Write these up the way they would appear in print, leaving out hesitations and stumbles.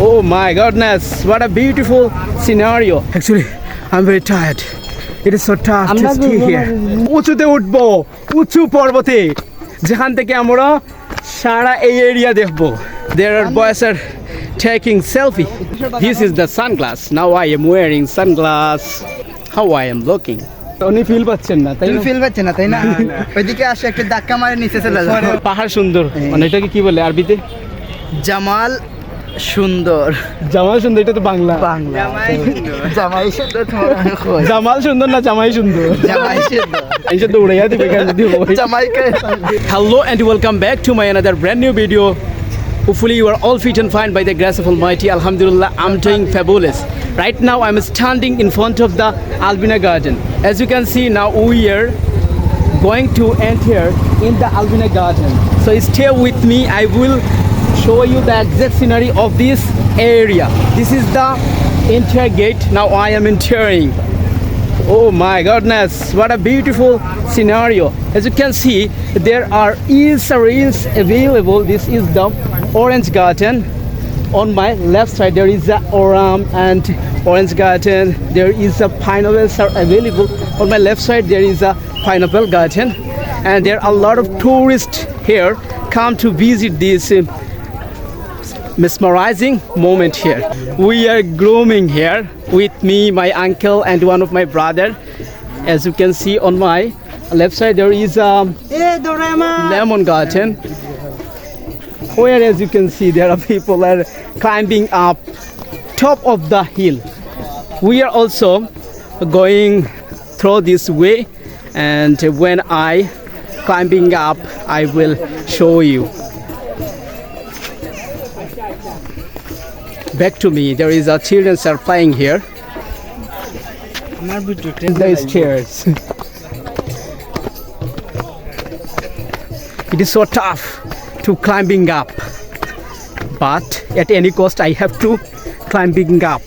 Oh my goodness, what a beautiful scenario. Actually, I'm very tired. It is so tough to stay here. উঁচুতে উঠবো, উঁচু পর্বতে, যেখান থেকে আমরা সারা এই এরিয়া দেখবো. There are boys are taking selfie. This is the sunglass. Now I am wearing sunglass. How I am looking. উনি ফিল পাচ্ছেন না, তাই তুমি না? ফিল পাচ্ছেন না, তাই না? ওইদিকে আসে একটা ধাক্কা মারে নিচে চলে যাবে। পাহাড় সুন্দর, মানে এটাকে কি বলে আরবিতে? জামাল সুন্দর। জামাল সুন্দর, এটা তো বাংলা। বাংলা জামাই সুন্দর। তোমার কই? জামাল সুন্দর না জামাই সুন্দর? জামাই সুন্দর। এই যে দৌড়াইয়া দিবে কেন দিব? জামাইকে Hello and welcome back to my another brand new video. Hopefully you are all fit and fine by the grace of Almighty. Alhamdulillah, I'm doing fabulous. Right now I'm standing in front of the Albina Garden. As you can see now, we are going to enter in the Albina Garden. So stay with me. I will show you the exact scenery of this area. This is the entire gate. Now I am entering. Oh my goodness, what a beautiful scenario. As you can see, there are reels available. This is the orange garden. On my left side there is a oram and orange garden. There is a pineapples are available. On my left side there is a pineapple garden, and there are a lot of tourists here come to visit this mesmerizing moment here. We are grooming here with me, my uncle and one of my brother. As you can see on my left side there is a lemon garden, where as you can see there are people are climbing up top of the hill. We are also going through this way, and when I climbing up I will show you. Back to me, there is a children are playing here. The stairs. It is so tough to climbing up, but at any cost I have to climbing up.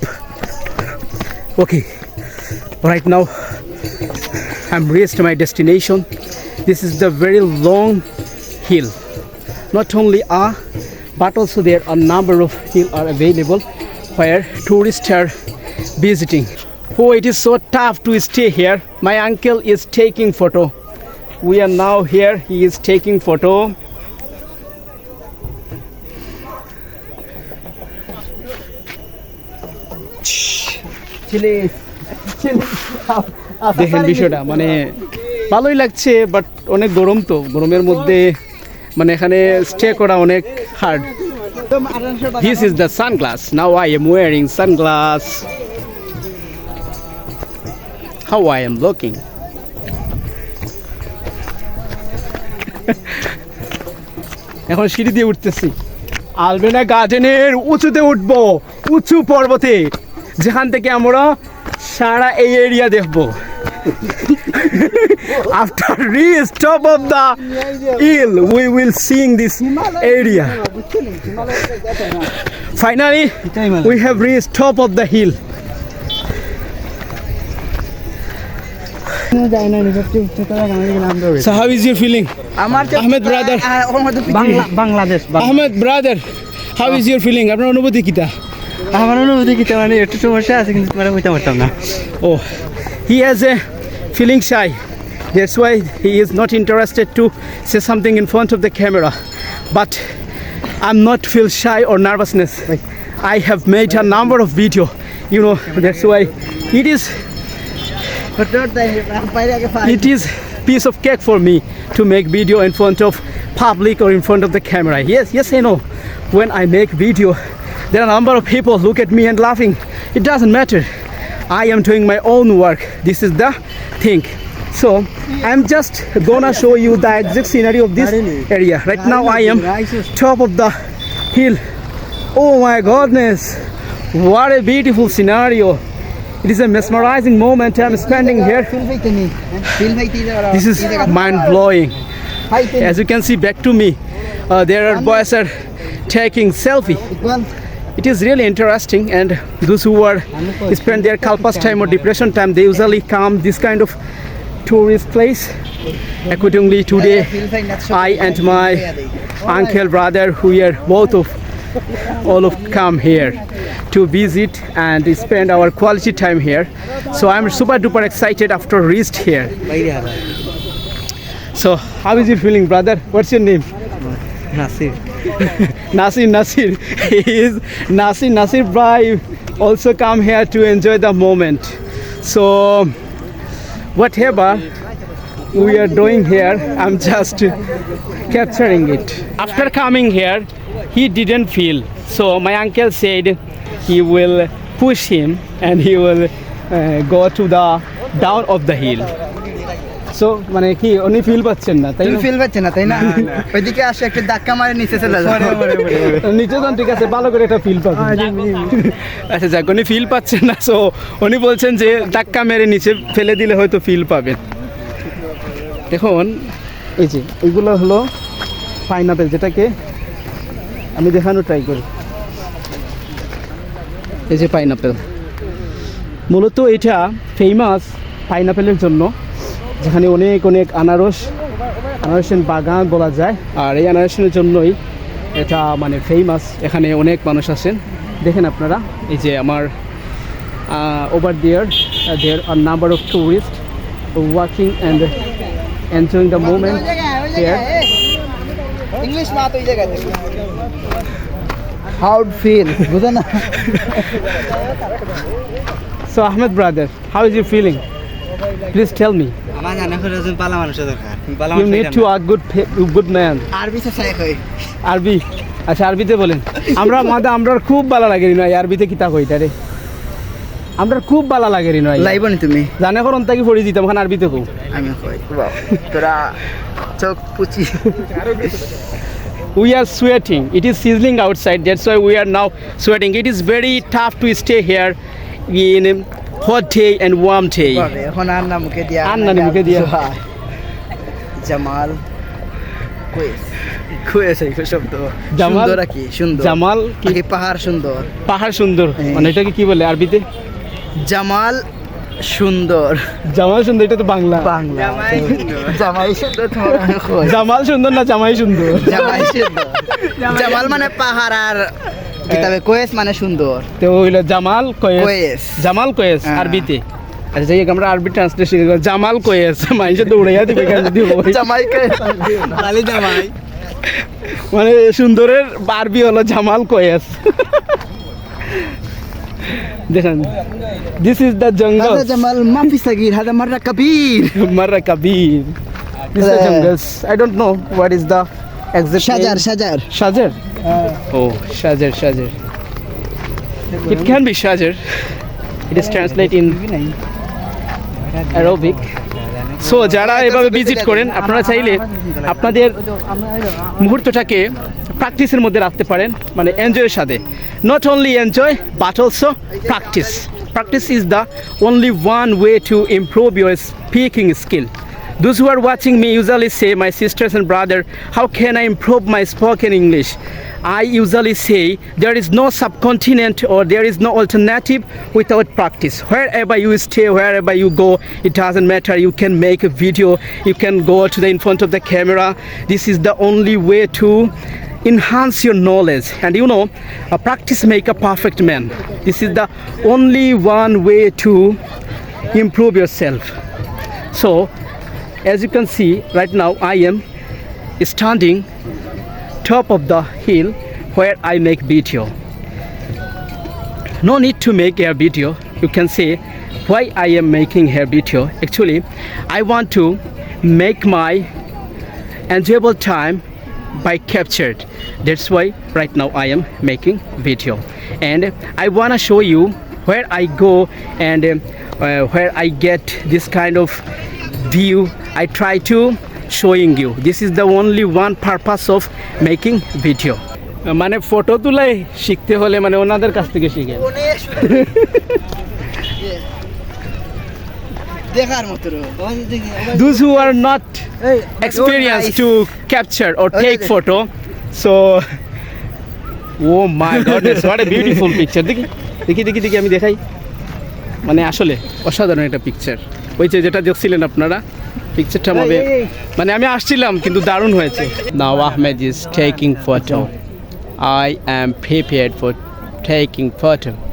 Okay, right now I'm reached my destination. This is the very long hill. Not only but also there are number of hill are available where tourists are visiting. Oh, it is so tough to stay here. My uncle is taking photo. We are now here, he is taking photo. দেখেন বিষয়টা, মানে ভালোই লাগছে, but অনেক গরম, তো গরমের মধ্যে মানে এখানে স্টে করা অনেক hard. This is the sunglass. Now I am wearing sunglass. How I am looking. এখন সিঁড়ি দিয়ে উঠতেছি আলবেনা গার্ডেনের উঁচুতে উঠবো, উঁচু পর্বতে, যেখান থেকে আমরা সারা এই এরিয়া দেখবো. After reach top of the hill, we will seeing this area. Finally, we have reached top of the hill. So how is your feeling? Ahmed brother. Bangladesh. Ahmed brother, how is your feeling? আপনার অনুভূতি কিটা? আমার অনুভূতি কি, মানে একটু সমস্যা আছে, কিন্তু মানে বুঝতে পারতাম না। Oh, he has a feeling shy. That's why he is not interested to say something in front of the camera. But I'm not feel shy or nervousness. I have made a number of video. You know, that's why it is piece of cake for me to make video in front of public or in front of the camera. Yes, I know. When I make video, there are a number of people look at me and laughing. It doesn't matter. I am doing my own work. This is the thing. So I'm just gonna show you the exact scenery of this area. Right now I am top of the hill. Oh my goodness, what a beautiful scenario. It is a mesmerizing moment I'm spending here. This is mind-blowing. As you can see back to me, there are boys are taking selfie. It is really interesting, and those who are spend their kalpas time or depression time, they usually come this kind of tourist place. Accordingly, today I and my uncle brother, we are both of all of come here to visit and spend our quality time here. So I'm super duper excited after reached here. So how is you feeling, brother? What's your name? Nasir Nasir. He is Nasir Bhai also come here to enjoy the moment. So whatever we are doing here, I'm just capturing it. After coming here, he didn't feel. So my uncle said he will push him and he will go to the down of the hill. So মানে কি উনি feel পাচ্ছেন না তাই তুমি না? Feel পাচ্ছে না তাই না ওইদিকে আসে একটা ধাক্কা মারে নিচে চলে যাও নিচে যান, ঠিক আছে, ভালো করে একটা ফিল পাবেন। আচ্ছা যাক, উনি ফিল পাচ্ছেন না, সো উনি বলছেন যে ধাক্কা মেরে নিচে ফেলে দিলে হয়তো ফিল পাবেন। দেখুন এই যে এইগুলো হলো পাইনাপেল, যেটাকে আমি দেখানো ট্রাই করি। এই যে পাইনাপেল, মূলত এটা ফেমাস পাইনাপেলের জন্য, যেখানে অনেক অনেক আনারসের বাগান বলা যায়। আর এই আনারসের জন্যই এটা মানে ফেমাস, এখানে অনেক মানুষ আসেন। দেখেন আপনারা, এই যে আমার over there are number of tourist walking and enjoying the moment here. English মা তো এই জায়গাতে হাউ ফিল বুঝো না So Ahmed brother, how is you feeling? Please tell me. আমার জানা করে একজন পালা মানুষের দরকার পালা You need to a good man. আরবি তো চাই কই আরবি, আচ্ছা আরবিতে বলেন। আমরা খুব ভালো লাগে রে নয়, আরবিতে কিতা কইতা রে, আমরা খুব ভালো লাগে রে নয়। লাইবনি তুমি জানে করন তাকি পড়ি দিতাম, খান আরবিতে কও। আমি কই বাহ তোরা চোখ পুচি We are sweating. It is sizzling outside. That's why we are now sweating. It is very tough to stay here in hot day and warm day. এখন আর না মুখে দিয়া মুখে দিয়া। জামাল কুয়েস এই শব্দ জামাল সুন্দর কি সুন্দর জামাল কি পাহাড় সুন্দর পাহাড় সুন্দর, মানে এটাকে কি বলে আরবিতে? জামাল সুন্দর জামাল সুন্দর, এটা তো বাংলা। জামাই সুন্দর জামাল সুন্দর না জামাই সুন্দর? জামাই সুন্দর জামাল মানে পাহাড় আর কিতাবে কোয়েস মানে সুন্দর, তো হইলো জামাল কোয়েস। কোয়েস জামাল কোয়েস হ্যাঁ। আরবিতে। আচ্ছা যাই হোক, আমরা আরবি ট্রান্সলেশন করব। জামাল কোয়েস মানুষে দৌড়াইয়া দিবে কেন দিব? জামাই খালি জামাই মানে সুন্দরের আরবি হলো জামাল কোয়েস। দেখেন, this is the jungle. هذا جمال ما في صغير هذا مرة كبير মাররা Kabir. This is the jungles. I don't know what is the exact شجر name. شجر Shajar. Oh, Shajar. It can be Shajar. It is translated in Arabic. So যারা এভাবে ভিজিট করেন, আপনারা চাইলে আপনাদের মুহূর্তটাকে প্র্যাকটিসের মধ্যে রাখতে পারেন, মানে এনজয়ের সাথে। Not only enjoy but also practice. Practice is the only one way to improve your speaking skill. Those who are watching me usually say, my sisters and brother, how can I improve my spoken English? I usually say there is no subcontinent or there is no alternative without practice. Wherever you stay, wherever you go, it doesn't matter. You can make a video, you can go to the in front of the camera. This is the only way to enhance your knowledge. And you know, a practice make a perfect man. This is the only one way to improve yourself. So as you can see right now, I am standing top of the hill where I make video. No need to make a video. You can say why I am making a video. Actually, I want to make my enjoyable time by captured. That's why right now I am making video, and I want to show you where I go and where I get this kind of view. I try to showing you. This is the only one purpose of making video. মানে photo তুলাই শিখতে হলে মানে ওনাদের কাছ থেকে শিখেন। দেখার মতো Those who are not experienced to capture or take photo, so oh my goodness, what a beautiful picture. দেখি আমি দেখাই, মানে আসলে অসাধারণ একটা পিকচার। ওই যে যেটা দেখছিলেন আপনারা, পিকচারটা মানে আমি আসছিলাম কিন্তু দারুণ হয়েছে। Now Ahmed is taking photo. I am prepared for taking photo.